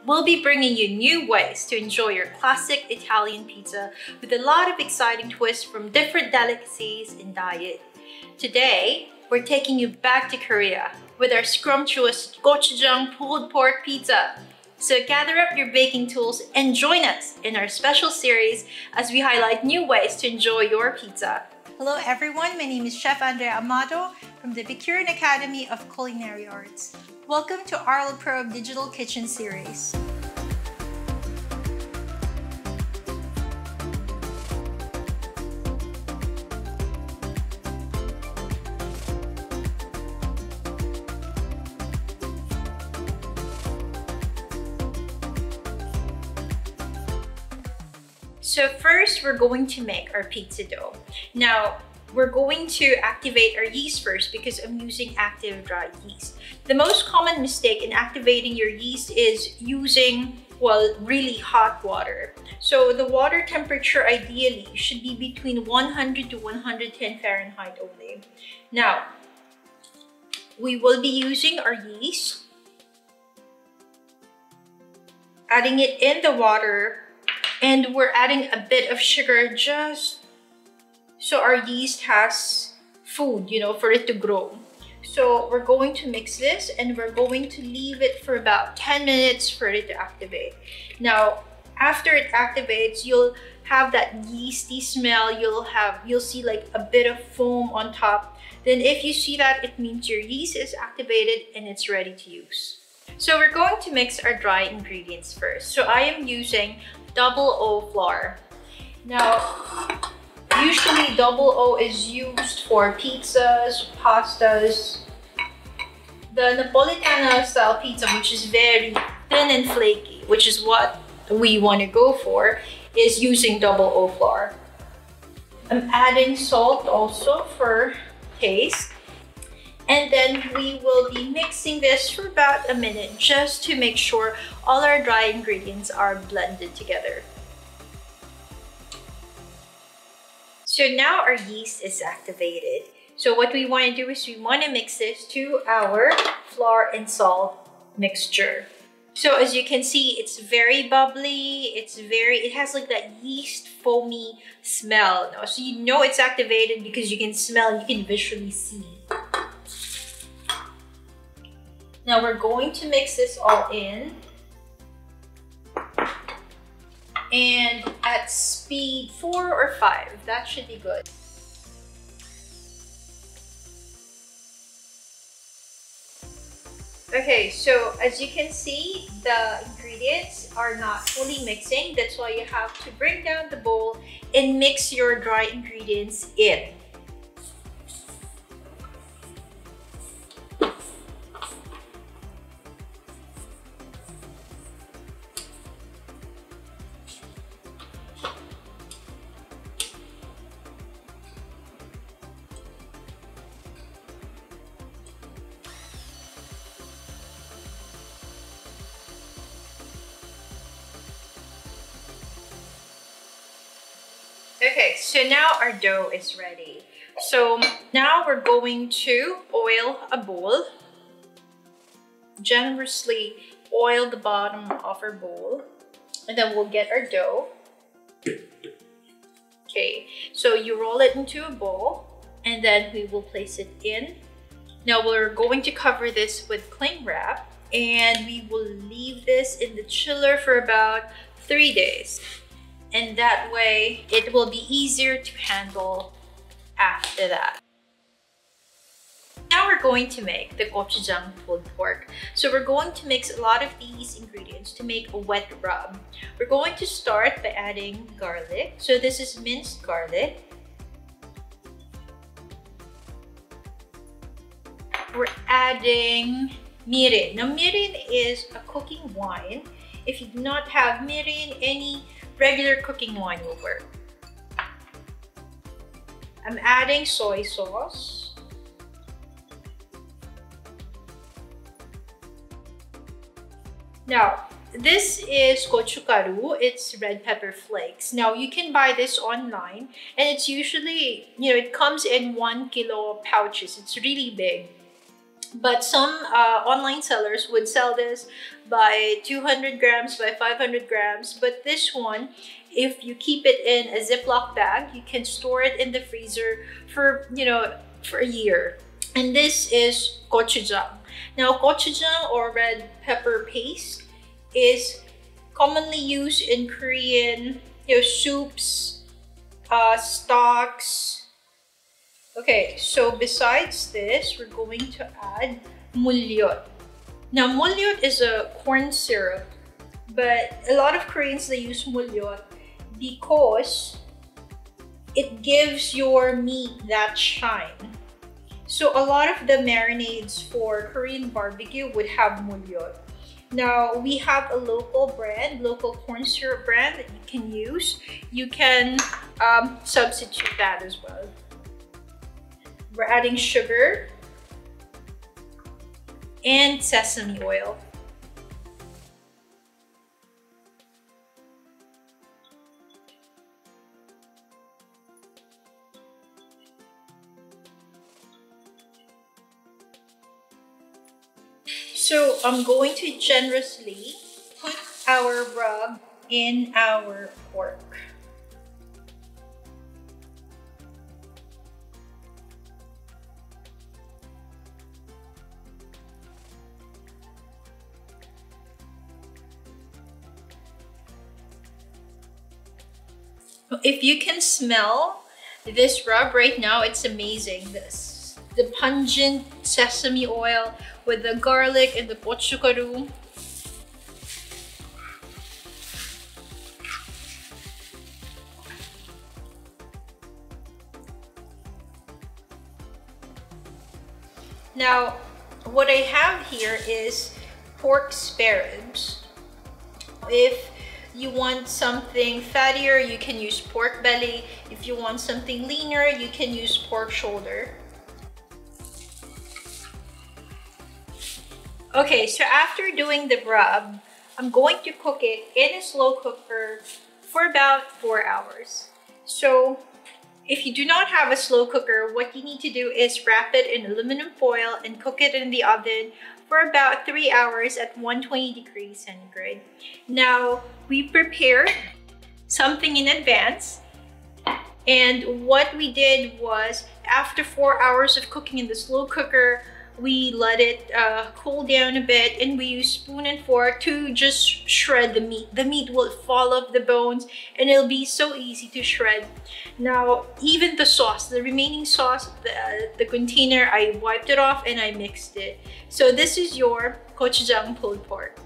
we'll be bringing you new ways to enjoy your classic Italian pizza with a lot of exciting twists from different delicacies and diet. Today, we're taking you back to Korea with our scrumptious Gochujang Pulled Pork Pizza. So gather up your baking tools and join us in our special series as we highlight new ways to enjoy your pizza. Hello everyone, my name is Chef Andrea Amado from the Bicurin Academy of Culinary Arts. Welcome to Arla Pro Digital Kitchen Series. So first, we're going to make our pizza dough. Now, we're going to activate our yeast first because I'm using active dry yeast. The most common mistake in activating your yeast is using, well, really hot water. So the water temperature ideally should be between 100 to 110 Fahrenheit only. Now, we will be using our yeast, adding it in the water, and we're adding a bit of sugar just so our yeast has food, for it to grow. So we're going to mix this and we're going to leave it for about 10 minutes for it to activate. Now, after it activates, you'll have that yeasty smell. You'll see like a bit of foam on top. Then if you see that, it means your yeast is activated and it's ready to use. So we're going to mix our dry ingredients first. So I am using double O flour. Now, usually double O is used for pizzas, pastas. The Napolitana style pizza, which is very thin and flaky, which is what we want to go for, is using double O flour. I'm adding salt also for taste. And then we will be mixing this for about a minute just to make sure all our dry ingredients are blended together. So now our yeast is activated. So what we want to do is we want to mix this to our flour and salt mixture. So as you can see, it's very bubbly. It has like that yeast foamy smell. So you know it's activated because you can smell, you can visually see. Now we're going to mix this all in. And at speed 4 or 5, that should be good. Okay, so as you can see, the ingredients are not fully mixing. That's why you have to bring down the bowl and mix your dry ingredients in. Okay, so now our dough is ready. So now we're going to oil a bowl. Generously oil the bottom of our bowl. And then we'll get our dough. Okay, so you roll it into a bowl and then we will place it in. Now we're going to cover this with cling wrap and we will leave this in the chiller for about 3 days. And that way, it will be easier to handle after that. Now we're going to make the gochujang pulled pork. So we're going to mix a lot of these ingredients to make a wet rub. We're going to start by adding garlic. So this is minced garlic. We're adding mirin. Now mirin is a cooking wine. If you do not have mirin, any regular cooking wine will work. I'm adding soy sauce. Now, this is gochugaru. It's red pepper flakes. Now, you can buy this online and it's usually, it comes in 1 kilo pouches. It's really big. But some online sellers would sell this by 200 grams, by 500 grams. But this one, if you keep it in a Ziploc bag, you can store it in the freezer for, for a year. And this is gochujang. Now, gochujang or red pepper paste is commonly used in Korean, soups, stocks. Okay, so besides this, we're going to add mulyot. Now, mulyot is a corn syrup, but a lot of Koreans, they use mulyot because it gives your meat that shine. So a lot of the marinades for Korean barbecue would have mulyot. Now, we have a local brand, local corn syrup brand that you can use. You can substitute that as well. We're adding sugar and sesame oil. So I'm going to generously put our rub in our pork. If you can smell this rub right now, it's amazing. The pungent sesame oil with the garlic and the gochugaru. Now, what I have here is pork spareribs. If you want something fattier, you can use pork belly. If you want something leaner, you can use pork shoulder. Okay, so after doing the rub, I'm going to cook it in a slow cooker for about 4 hours. So if you do not have a slow cooker, what you need to do is wrap it in aluminum foil and cook it in the oven for about 3 hours at 120 degrees centigrade. Now, we prepared something in advance. And what we did was, after 4 hours of cooking in the slow cooker, we let it cool down a bit, and we use spoon and fork to just shred the meat. The meat will fall off the bones and it'll be so easy to shred. Now, even the sauce, the remaining sauce, the container, I wiped it off and I mixed it. So this is your gochujang pulled pork.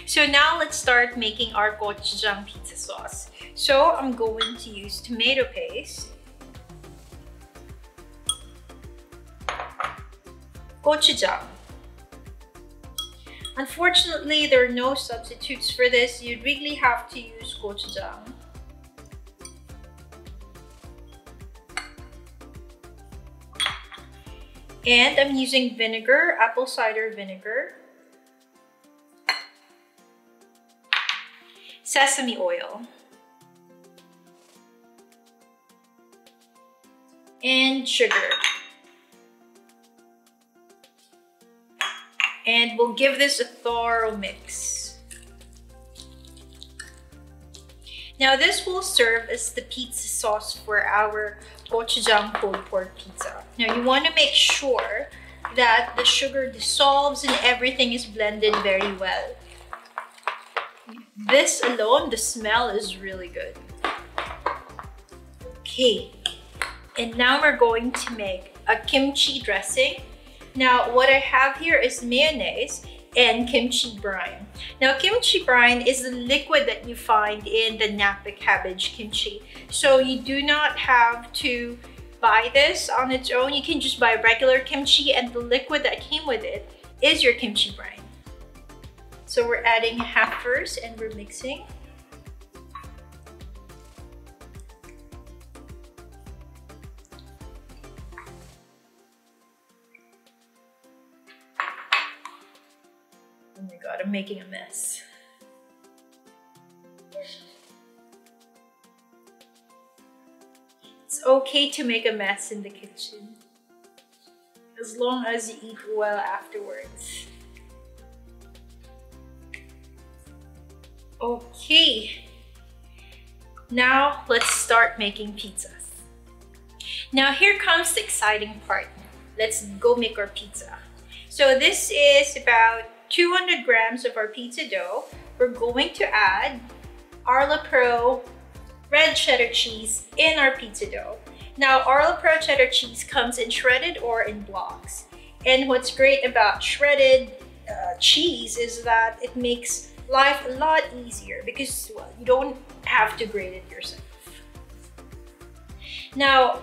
So now let's start making our gochujang pizza sauce. So I'm going to use tomato paste, gochujang. Unfortunately, there are no substitutes for this. You really have to use gochujang. And I'm using vinegar, apple cider vinegar, sesame oil, and sugar. And we'll give this a thorough mix. Now this will serve as the pizza sauce for our gochujang pulled pork pizza. Now you want to make sure that the sugar dissolves and everything is blended very well. This alone, the smell is really good. Okay, and now we're going to make a kimchi dressing. Now, what I have here is mayonnaise and kimchi brine. Now, kimchi brine is the liquid that you find in the Napa cabbage kimchi. So you do not have to buy this on its own. You can just buy regular kimchi, and the liquid that came with it is your kimchi brine. So we're adding half first and we're mixing. Oh my God, I'm making a mess. It's okay to make a mess in the kitchen. as long as you eat well afterwards. Okay, now let's start making pizzas. Now here comes the exciting part. Let's go make our pizza. So this is about 200 grams of our pizza dough. We're going to add Arla Pro red cheddar cheese in our pizza dough. Now, Arla Pro cheddar cheese comes in shredded or in blocks. And what's great about shredded cheese is that it makes life a lot easier because, well, you don't have to grate it yourself. Now,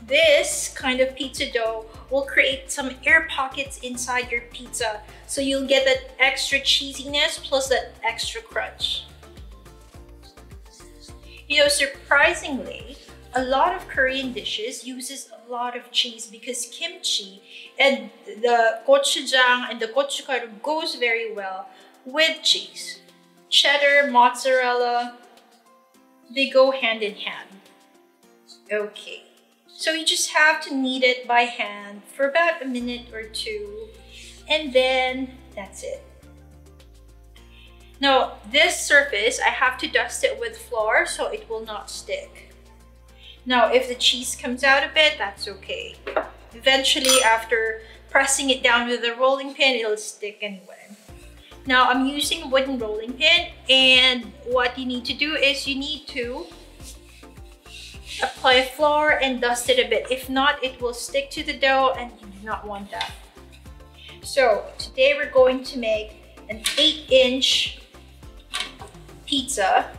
this kind of pizza dough will create some air pockets inside your pizza, so you'll get that extra cheesiness plus that extra crunch. You know, surprisingly, a lot of Korean dishes uses a lot of cheese because kimchi and the gochujang and the gochugaru goes very well with cheese. Cheddar, mozzarella, they go hand in hand. Okay, so you just have to knead it by hand for about a minute or two, and then that's it. Now, this surface, I have to dust it with flour so it will not stick. Now, if the cheese comes out a bit, that's okay. Eventually, after pressing it down with a rolling pin, it'll stick anyway. Now, I'm using a wooden rolling pin, and what you need to do is you need to apply flour and dust it a bit. If not, it will stick to the dough, and you do not want that. So, today we're going to make an 8-inch pizza.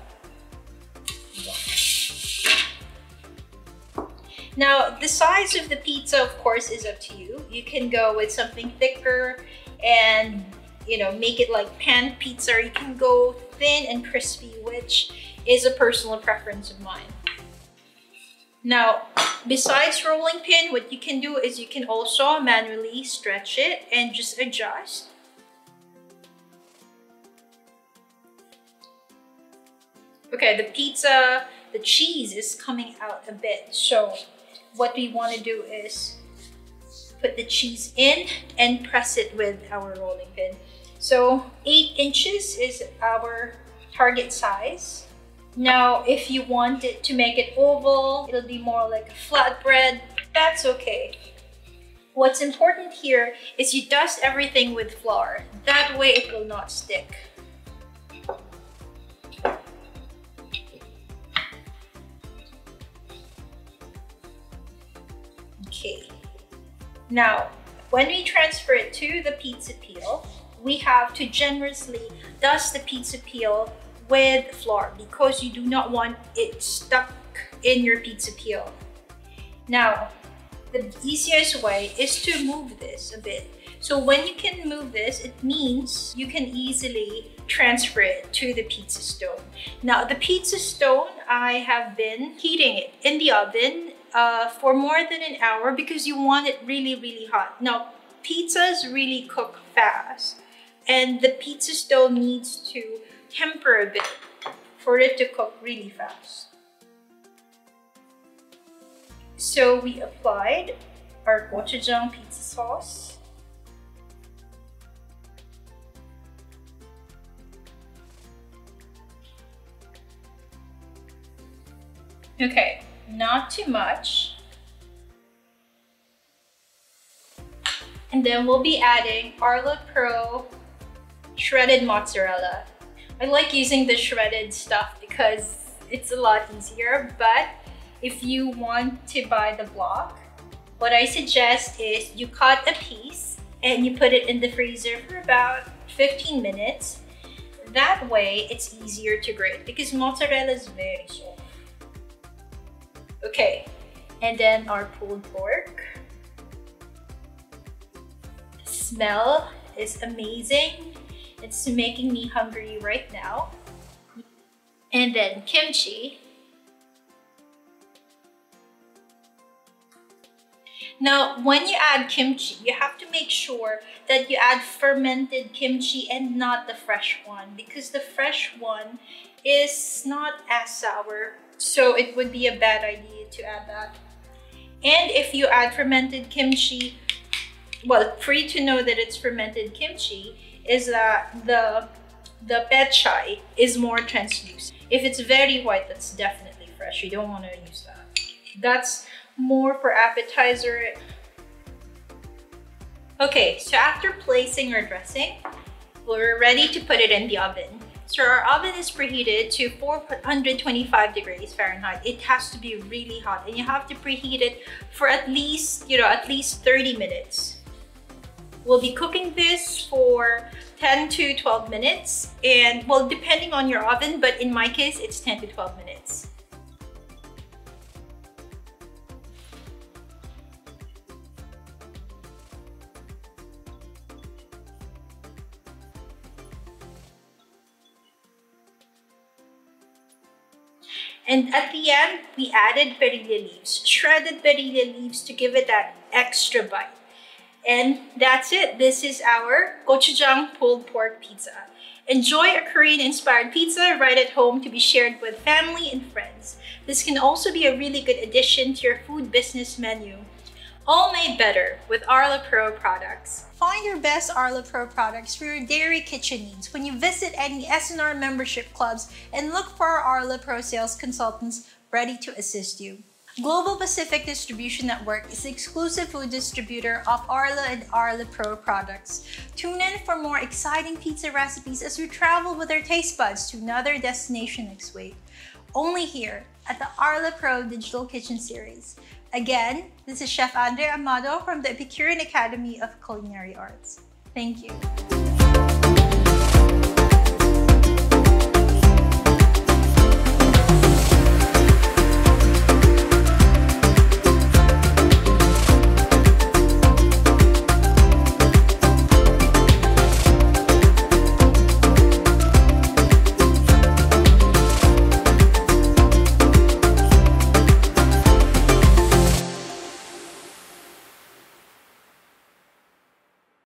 Now, the size of the pizza, of course, is up to you. You can go with something thicker and, you know, make it like pan pizza, or you can go thin and crispy, which is a personal preference of mine. Now, besides rolling pin, what you can do is you can also manually stretch it and just adjust. Okay, the cheese is coming out a bit, so what we want to do is put the cheese in and press it with our rolling pin. So 8 inches is our target size. Now, if you want it to make it oval, it'll be more like a flatbread, that's okay. What's important here is you dust everything with flour. That way it will not stick. Okay. Now, when we transfer it to the pizza peel, we have to generously dust the pizza peel with flour because you do not want it stuck in your pizza peel. Now, the easiest way is to move this a bit. So when you can move this, it means you can easily transfer it to the pizza stone. Now, the pizza stone, I have been heating it in the oven for more than an hour because you want it really, really hot. Now, pizzas really cook fast, and the pizza stone needs to temper a bit for it to cook really fast. So we applied our gochujang pizza sauce. Okay, not too much. And then we'll be adding Arla Pro shredded mozzarella. I like using the shredded stuff because it's a lot easier, but if you want to buy the block, what I suggest is you cut a piece and you put it in the freezer for about 15 minutes. That way it's easier to grate because mozzarella is very soft. Okay, and then our pulled pork. The smell is amazing. It's making me hungry right now. And then kimchi. Now, when you add kimchi, you have to make sure that you add fermented kimchi and not the fresh one, because the fresh one is not as sour, so it would be a bad idea to add that. And if you add fermented kimchi, well, for you to know that it's fermented kimchi is that the pechay is more translucent. If it's very white, that's definitely fresh. You don't want to use that. That's more for appetizer. Okay, so after placing our dressing, we're ready to put it in the oven. So our oven is preheated to 425 degrees Fahrenheit. It has to be really hot, and you have to preheat it for at least 30 minutes. We'll be cooking this for 10 to 12 minutes, and well, depending on your oven, but in my case, it's 10 to 12 minutes. And at the end, we added perilla leaves, shredded perilla leaves to give it that extra bite. And that's it. This is our Gochujang Pulled Pork Pizza. Enjoy a Korean-inspired pizza right at home to be shared with family and friends. This can also be a really good addition to your food business menu. All made better with Arla Pro products. Find your best Arla Pro products for your dairy kitchen needs when you visit any SNR membership clubs and look for our Arla Pro sales consultants ready to assist you. Global Pacific Distribution Network is the exclusive food distributor of Arla and Arla Pro products. Tune in for more exciting pizza recipes as we travel with our taste buds to another destination next week. Only here at the Arla Pro Digital Kitchen Series. Again, this is Chef Andrea Amado from the Epicurean Academy of Culinary Arts. Thank you.